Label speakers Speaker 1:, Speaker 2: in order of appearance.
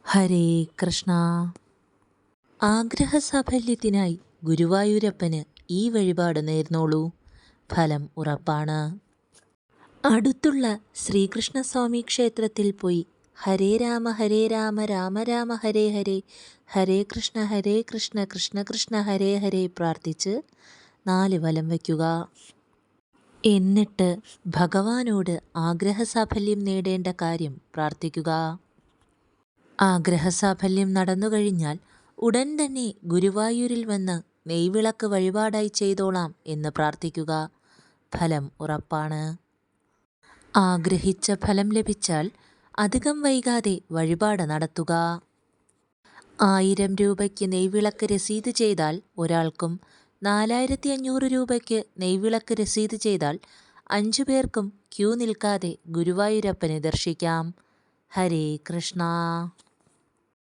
Speaker 1: ഹരേ കൃഷ്ണ. ആഗ്രഹസാഫല്യത്തിനായി ഗുരുവായൂരപ്പന് ഈ വഴിപാട് നേർന്നോളൂ, ഫലം ഉറപ്പാണ്. അടുത്തുള്ള ശ്രീകൃഷ്ണസ്വാമി ക്ഷേത്രത്തിൽ പോയി ഹരേ രാമ രാമ രാമ ഹരേ ഹരേ, ഹരേ കൃഷ്ണ കൃഷ്ണ കൃഷ്ണ ഹരേ ഹരേ പ്രാർത്ഥിച്ച് 4 വലം വയ്ക്കുക. എന്നിട്ട് ഭഗവാനോട് ആഗ്രഹസാഫല്യം നേടേണ്ട കാര്യം പ്രാർത്ഥിക്കുക. ആഗ്രഹസാഫല്യം നടന്നു കഴിഞ്ഞാൽ ഉടൻ തന്നെ ഗുരുവായൂരിൽ വന്ന് നെയ്വിളക്ക് വഴിപാടായി ചെയ്തോളാം എന്ന് പ്രാർത്ഥിക്കുക. ഫലം ഉറപ്പാണ്. ആഗ്രഹിച്ച ഫലം ലഭിച്ചാൽ അധികം വൈകാതെ വഴിപാട് നടത്തുക. 1000 രൂപയ്ക്ക് നെയ്വിളക്ക് രസീത് ചെയ്താൽ ഒരാൾക്കും, 4500 രൂപയ്ക്ക് നെയ്വിളക്ക് രസീത് ചെയ്താൽ 5 പേർക്കും ക്യൂ നിൽക്കാതെ ഗുരുവായൂരപ്പനെ ദർശിക്കാം. ഹരേ കൃഷ്ണ.